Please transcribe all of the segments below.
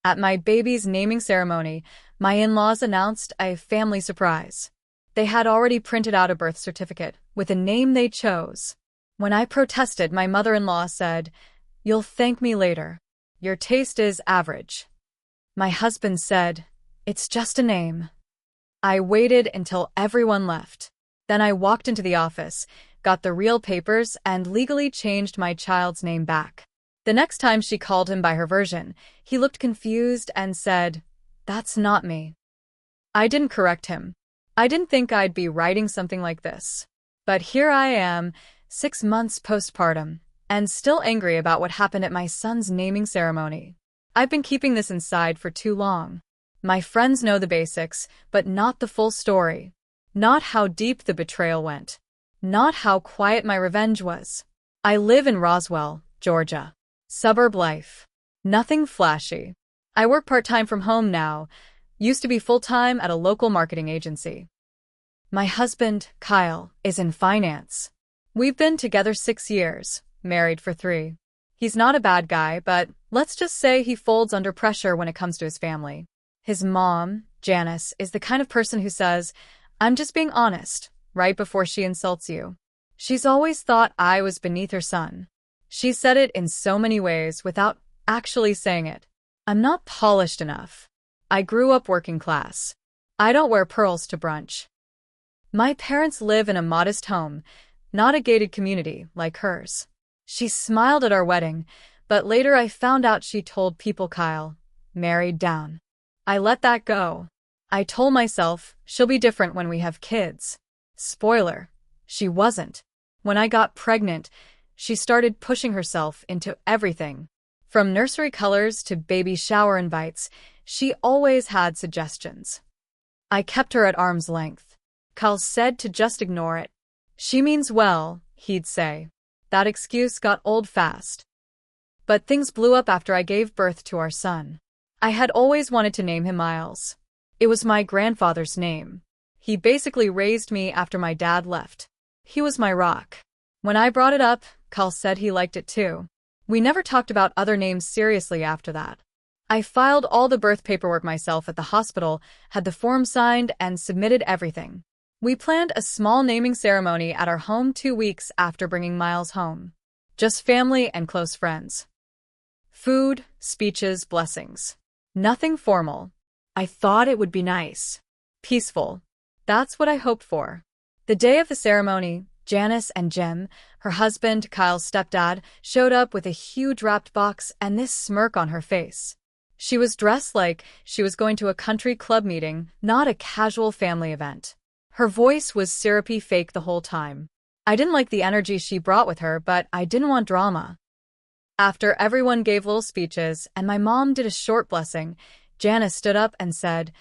At my baby's naming ceremony, my in-laws announced a family surprise. They had already printed out a birth certificate with a name they chose. When I protested, my mother-in-law said, "You'll thank me later. Your taste is average." My husband said, "It's just a name." I waited until everyone left. Then I walked into the office, got the real papers, and legally changed my child's name back. The next time she called him by her version, he looked confused and said, "That's not me." I didn't correct him. I didn't think I'd be writing something like this. But here I am, 6 months postpartum, and still angry about what happened at my son's naming ceremony. I've been keeping this inside for too long. My friends know the basics, but not the full story. Not how deep the betrayal went. Not how quiet my revenge was. I live in Roswell, Georgia. Suburb life. Nothing flashy. I work part-time from home now. Used to be full-time at a local marketing agency. My husband, Kyle, is in finance. We've been together 6 years, married for 3. He's not a bad guy, but let's just say he folds under pressure when it comes to his family. His mom, Janice, is the kind of person who says, "I'm just being honest," right before she insults you. She's always thought I was beneath her son. She said it in so many ways without actually saying it. I'm not polished enough. I grew up working class. I don't wear pearls to brunch. My parents live in a modest home, not a gated community like hers. She smiled at our wedding, but later I found out she told people Kyle married down. I let that go. I told myself she'll be different when we have kids. Spoiler, she wasn't. When I got pregnant, she started pushing herself into everything. From nursery colors to baby shower invites, she always had suggestions. I kept her at arm's length. Kyle said to just ignore it. "She means well," he'd say. That excuse got old fast. But things blew up after I gave birth to our son. I had always wanted to name him Miles. It was my grandfather's name. He basically raised me after my dad left. He was my rock. When I brought it up, Kyle said he liked it too. We never talked about other names seriously after that. I filed all the birth paperwork myself at the hospital, had the form signed, and submitted everything. We planned a small naming ceremony at our home 2 weeks after bringing Miles home. Just family and close friends. Food, speeches, blessings. Nothing formal. I thought it would be nice. Peaceful. That's what I hoped for. The day of the ceremony, Janice and Jim, her husband, Kyle's stepdad, showed up with a huge wrapped box and this smirk on her face. She was dressed like she was going to a country club meeting, not a casual family event. Her voice was syrupy fake the whole time. I didn't like the energy she brought with her, but I didn't want drama. After everyone gave little speeches and my mom did a short blessing, Janice stood up and said,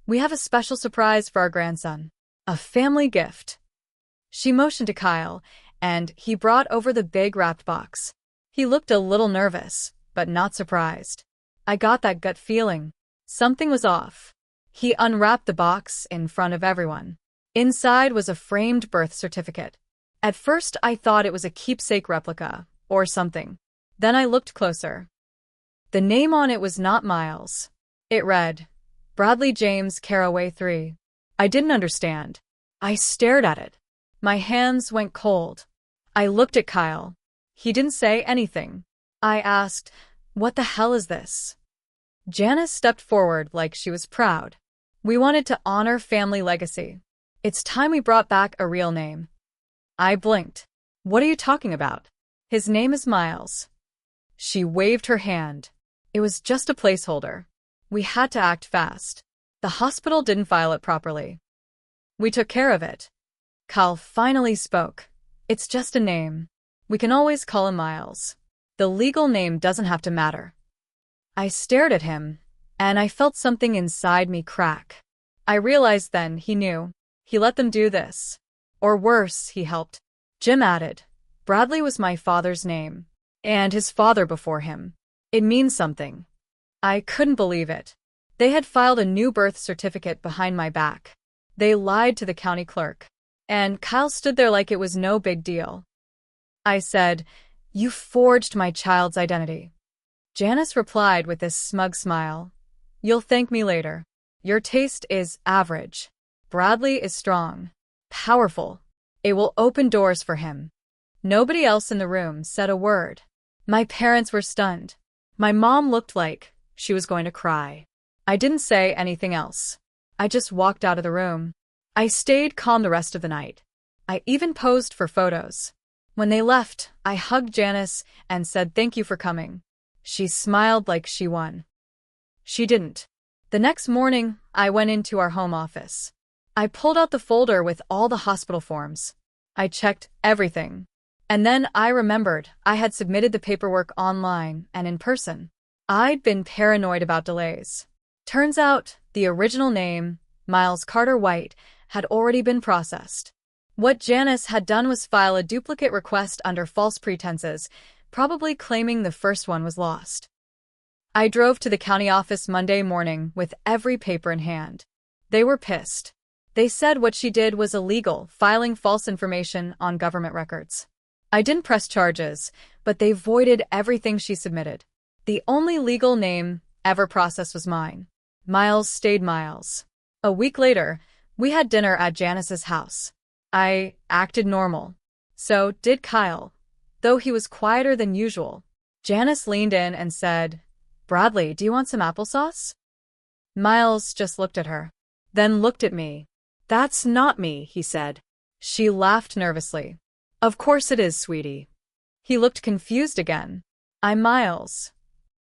"We have a special surprise for our grandson. A family gift." She motioned to Kyle, and he brought over the big wrapped box. He looked a little nervous, but not surprised. I got that gut feeling. Something was off. He unwrapped the box in front of everyone. Inside was a framed birth certificate. At first, I thought it was a keepsake replica, or something. Then I looked closer. The name on it was not Miles. It read, Bradley James Caraway 3. I didn't understand. I stared at it. My hands went cold. I looked at Kyle. He didn't say anything. I asked, "What the hell is this?" Janice stepped forward like she was proud. "We wanted to honor family legacy. It's time we brought back a real name." I blinked. "What are you talking about? His name is Miles." She waved her hand. It was just a placeholder. We had to act fast. The hospital didn't file it properly. We took care of it. Kyle finally spoke. "It's just a name. We can always call him Miles. The legal name doesn't have to matter." I stared at him, and I felt something inside me crack. I realized then he knew. He let them do this. Or worse, he helped. Jim added, "Bradley was my father's name. And his father before him. It means something." I couldn't believe it. They had filed a new birth certificate behind my back. They lied to the county clerk. And Kyle stood there like it was no big deal. I said, "You forged my child's identity." Janice replied with this smug smile, You'll thank me later. Your taste is average. Bradley is strong. Powerful. It will open doors for him. Nobody else in the room said a word. My parents were stunned. My mom looked like she was going to cry. I didn't say anything else. I just walked out of the room. I stayed calm the rest of the night. I even posed for photos. When they left, I hugged Janice and said thank you for coming. She smiled like she won. She didn't. The next morning, I went into our home office. I pulled out the folder with all the hospital forms. I checked everything. And then I remembered I had submitted the paperwork online and in person. I'd been paranoid about delays. Turns out, the original name, Miles Carter White, had already been processed. What Janice had done was file a duplicate request under false pretenses, probably claiming the first one was lost. I drove to the county office Monday morning with every paper in hand. They were pissed. They said what she did was illegal, filing false information on government records. I didn't press charges, but they voided everything she submitted. The only legal name ever processed was mine. Miles stayed Miles. A week later, we had dinner at Janice's house. I acted normal. So did Kyle, though he was quieter than usual. Janice leaned in and said, "Bradley, do you want some applesauce?" Miles just looked at her, then looked at me. "That's not me," he said. She laughed nervously. "Of course it is, sweetie." He looked confused again. "I'm Miles."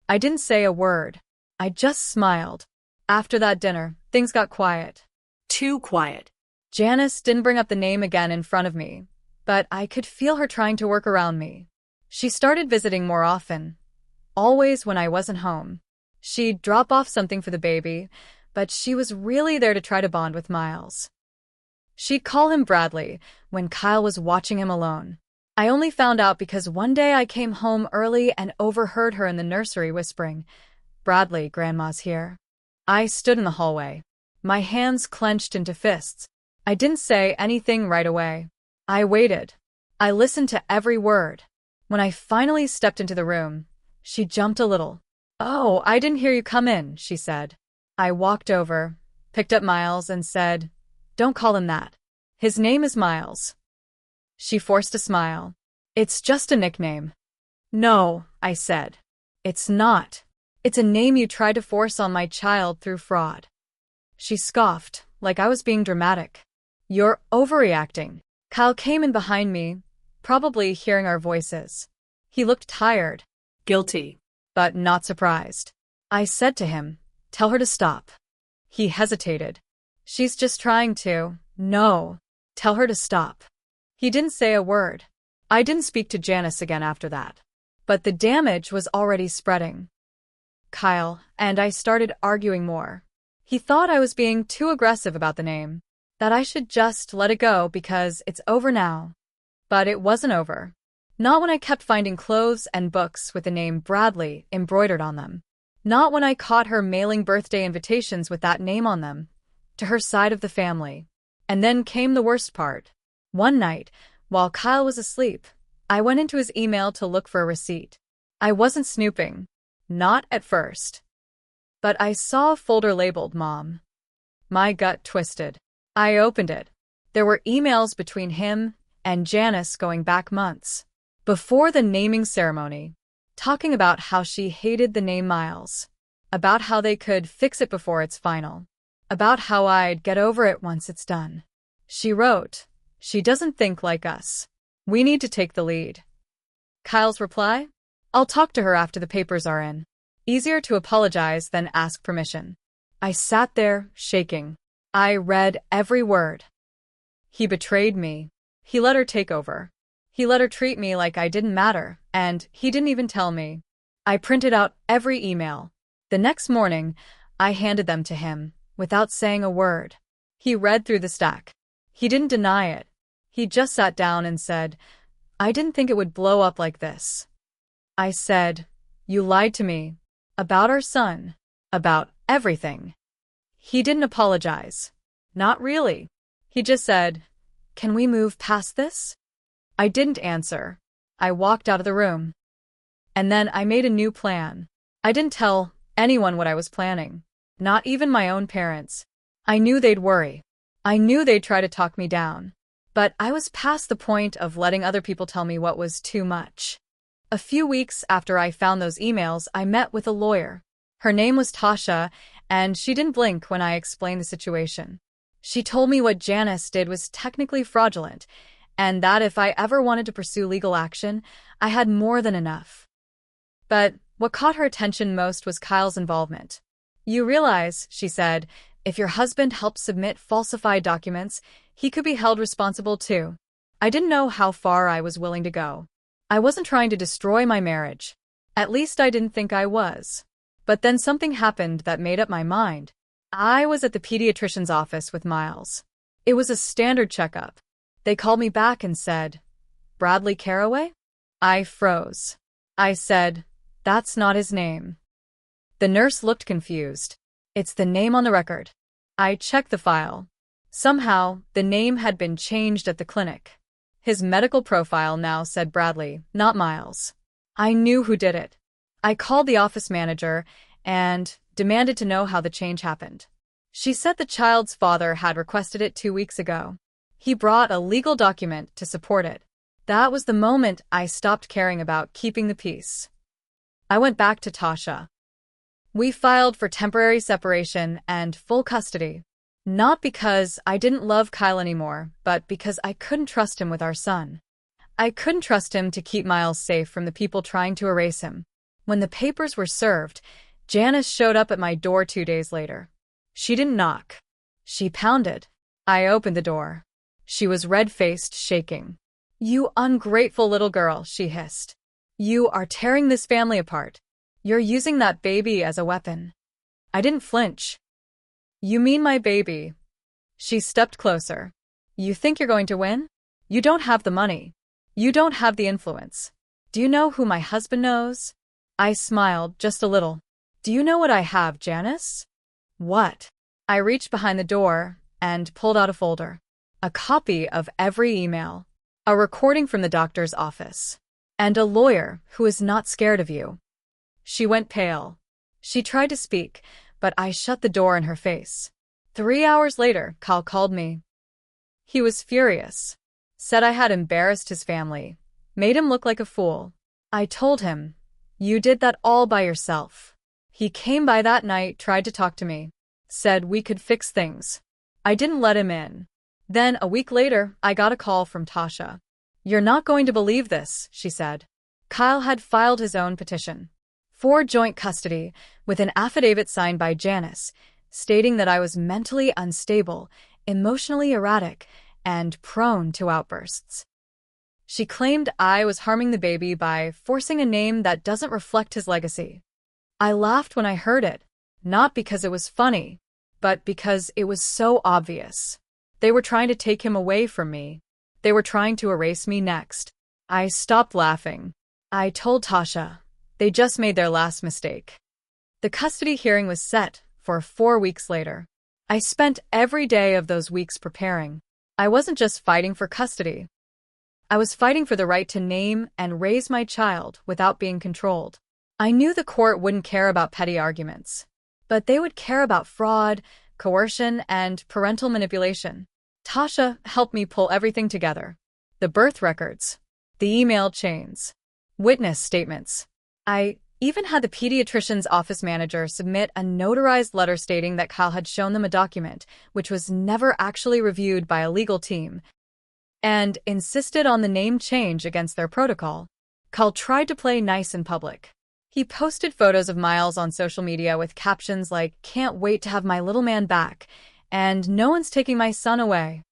I didn't say a word. I just smiled. After that dinner, things got quiet. Too quiet. Janice didn't bring up the name again in front of me, but I could feel her trying to work around me. She started visiting more often, always when I wasn't home. She'd drop off something for the baby, but she was really there to try to bond with Miles. She'd call him Bradley when Kyle was watching him alone. I only found out because one day I came home early and overheard her in the nursery whispering, "Bradley, Grandma's here." I stood in the hallway. My hands clenched into fists. I didn't say anything right away. I waited. I listened to every word. When I finally stepped into the room, she jumped a little. "Oh, I didn't hear you come in," she said. I walked over, picked up Miles, and said, "Don't call him that. His name is Miles." She forced a smile. "It's just a nickname." "No," I said. "It's not. It's a name you tried to force on my child through fraud." She scoffed, like I was being dramatic. "You're overreacting." Kyle came in behind me, probably hearing our voices. He looked tired, guilty, but not surprised. I said to him, "Tell her to stop." He hesitated. "She's just trying to." "No. Tell her to stop." He didn't say a word. I didn't speak to Janice again after that. But the damage was already spreading. Kyle and I started arguing more. He thought I was being too aggressive about the name, that I should just let it go because it's over now. But it wasn't over. Not when I kept finding clothes and books with the name Bradley embroidered on them. Not when I caught her mailing birthday invitations with that name on them, to her side of the family. And then came the worst part. One night, while Kyle was asleep, I went into his email to look for a receipt. I wasn't snooping. Not at first. But I saw a folder labeled Mom. My gut twisted. I opened it. There were emails between him and Janice going back months. Before the naming ceremony, talking about how she hated the name Miles. About how they could fix it before it's final. About how I'd get over it once it's done. She wrote, "She doesn't think like us. We need to take the lead." Kyle's reply? "I'll talk to her after the papers are in." Easier to apologize than ask permission. I sat there, shaking. I read every word. He betrayed me. He let her take over. He let her treat me like I didn't matter, and he didn't even tell me. I printed out every email. The next morning, I handed them to him, without saying a word. He read through the stack. He didn't deny it. He just sat down and said, "I didn't think it would blow up like this." I said, "You lied to me. About our son. About everything." He didn't apologize. Not really. He just said, "Can we move past this?" I didn't answer. I walked out of the room. And then I made a new plan. I didn't tell anyone what I was planning. Not even my own parents. I knew they'd worry. I knew they'd try to talk me down. But I was past the point of letting other people tell me what was too much. A few weeks after I found those emails, I met with a lawyer. Her name was Tasha, and she didn't blink when I explained the situation. She told me what Janice did was technically fraudulent, and that if I ever wanted to pursue legal action, I had more than enough. But what caught her attention most was Kyle's involvement. You realize, she said, if your husband helped submit falsified documents, he could be held responsible too. I didn't know how far I was willing to go. I wasn't trying to destroy my marriage. At least I didn't think I was. But then something happened that made up my mind. I was at the pediatrician's office with Miles. It was a standard checkup. They called me back and said, "Bradley Caraway?" I froze. I said, "That's not his name." The nurse looked confused. "It's the name on the record." I checked the file. Somehow, the name had been changed at the clinic. His medical profile now said Bradley, not Miles. I knew who did it. I called the office manager and demanded to know how the change happened. She said the child's father had requested it 2 weeks ago. He brought a legal document to support it. That was the moment I stopped caring about keeping the peace. I went back to Tasha. We filed for temporary separation and full custody. Not because I didn't love Kyle anymore, but because I couldn't trust him with our son. I couldn't trust him to keep Miles safe from the people trying to erase him. When the papers were served, Janice showed up at my door 2 days later. She didn't knock. She pounded. I opened the door. She was red-faced, shaking. "You ungrateful little girl," she hissed. "You are tearing this family apart. You're using that baby as a weapon." I didn't flinch. "You mean my baby?" She stepped closer. "You think you're going to win? You don't have the money. You don't have the influence. Do you know who my husband knows?" I smiled just a little. "Do you know what I have, Janice?" "What?" I reached behind the door and pulled out a folder. A copy of every email. A recording from the doctor's office. And a lawyer who is not scared of you. She went pale. She tried to speak, but I shut the door in her face. 3 hours later, Kyle called me. He was furious. Said I had embarrassed his family. Made him look like a fool. I told him, "You did that all by yourself." He came by that night, tried to talk to me. Said we could fix things. I didn't let him in. Then, a week later, I got a call from Tasha. "You're not going to believe this," she said. Kyle had filed his own petition for joint custody with an affidavit signed by Janice, stating that I was mentally unstable, emotionally erratic, and prone to outbursts. She claimed I was harming the baby by forcing a name that doesn't reflect his legacy. I laughed when I heard it, not because it was funny, but because it was so obvious. They were trying to take him away from me. They were trying to erase me next. I stopped laughing. I told Tasha. They just made their last mistake. The custody hearing was set for 4 weeks later. I spent every day of those weeks preparing. I wasn't just fighting for custody. I was fighting for the right to name and raise my child without being controlled. I knew the court wouldn't care about petty arguments, but they would care about fraud, coercion, and parental manipulation. Tasha helped me pull everything together. The birth records, the email chains, witness statements. I even had the pediatrician's office manager submit a notarized letter stating that Kyle had shown them a document, which was never actually reviewed by a legal team, and insisted on the name change against their protocol. Kyle tried to play nice in public. He posted photos of Miles on social media with captions like, "Can't wait to have my little man back," and "No one's taking my son away."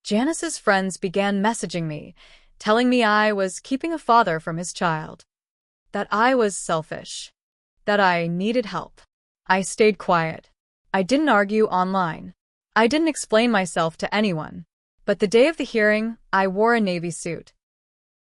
Janice's friends began messaging me, telling me I was keeping a father from his child. That I was selfish. That I needed help. I stayed quiet. I didn't argue online. I didn't explain myself to anyone. But the day of the hearing, I wore a navy suit.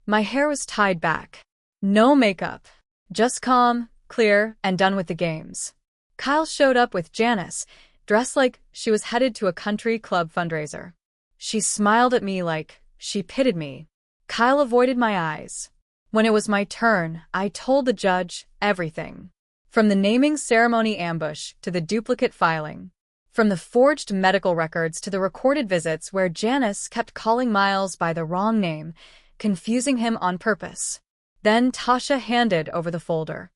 My hair was tied back. No makeup. Just calm, clear, and done with the games. Kyle showed up with Janice, dressed like she was headed to a country club fundraiser. She smiled at me like she pitied me. Kyle avoided my eyes. When it was my turn, I told the judge everything. From the naming ceremony ambush to the duplicate filing. From the forged medical records to the recorded visits where Janice kept calling Miles by the wrong name, confusing him on purpose. Then Tasha handed over the folder.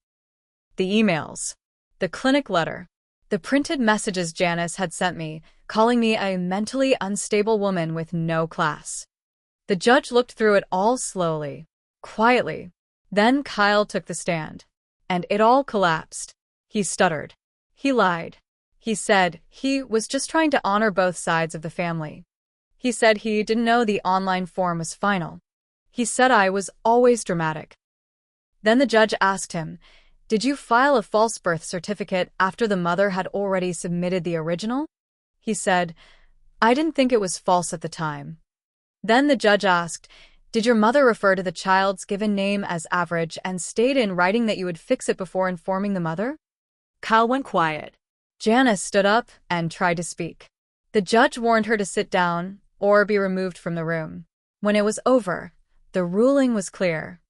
The emails. The clinic letter. The printed messages Janice had sent me, calling me a mentally unstable woman with no class. The judge looked through it all slowly, quietly. Then Kyle took the stand. And it all collapsed. He stuttered. He lied. He said he was just trying to honor both sides of the family. He said he didn't know the online form was final. He said I was always dramatic. Then the judge asked him, "Did you file a false birth certificate after the mother had already submitted the original?" He said, "I didn't think it was false at the time." Then the judge asked, "Did your mother refer to the child's given name as Average and state in writing that you would fix it before informing the mother?" Kyle went quiet. Janice stood up and tried to speak. The judge warned her to sit down or be removed from the room. When it was over, the ruling was clear.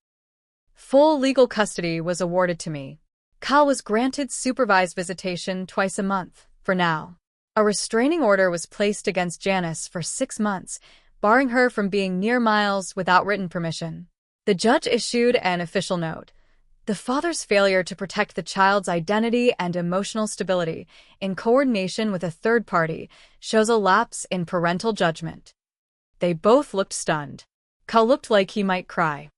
Full legal custody was awarded to me. Kyle was granted supervised visitation twice a month, for now. A restraining order was placed against Janice for 6 months, barring her from being near Miles without written permission. The judge issued an official note. The father's failure to protect the child's identity and emotional stability, in coordination with a third party, shows a lapse in parental judgment. They both looked stunned. Kyle looked like he might cry.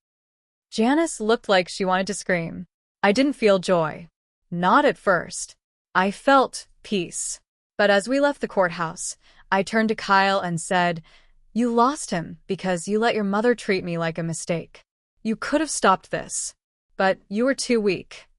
Janice looked like she wanted to scream. I didn't feel joy. Not at first. I felt peace. But as we left the courthouse, I turned to Kyle and said, "You lost him because you let your mother treat me like a mistake. You could have stopped this, but you were too weak."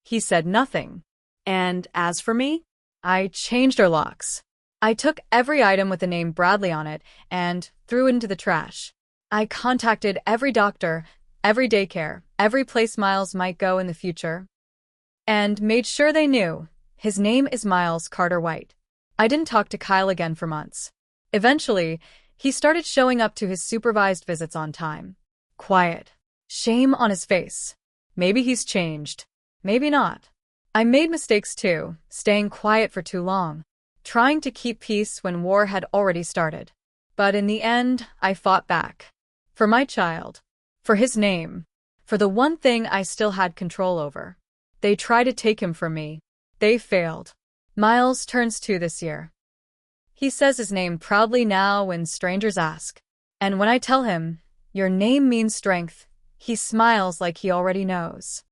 He said nothing. And as for me, I changed our locks. I took every item with the name Bradley on it and threw it into the trash. I contacted every doctor, every daycare, every place Miles might go in the future, and made sure they knew his name is Miles Carter White. I didn't talk to Kyle again for months. Eventually, he started showing up to his supervised visits on time. Quiet. Shame on his face. Maybe he's changed. Maybe not. I made mistakes too, staying quiet for too long, trying to keep peace when war had already started. But in the end, I fought back. For my child. For his name. For the one thing I still had control over. They tried to take him from me. They failed. Miles turns 2 this year. He says his name proudly now when strangers ask. And when I tell him, "Your name means strength," he smiles like he already knows.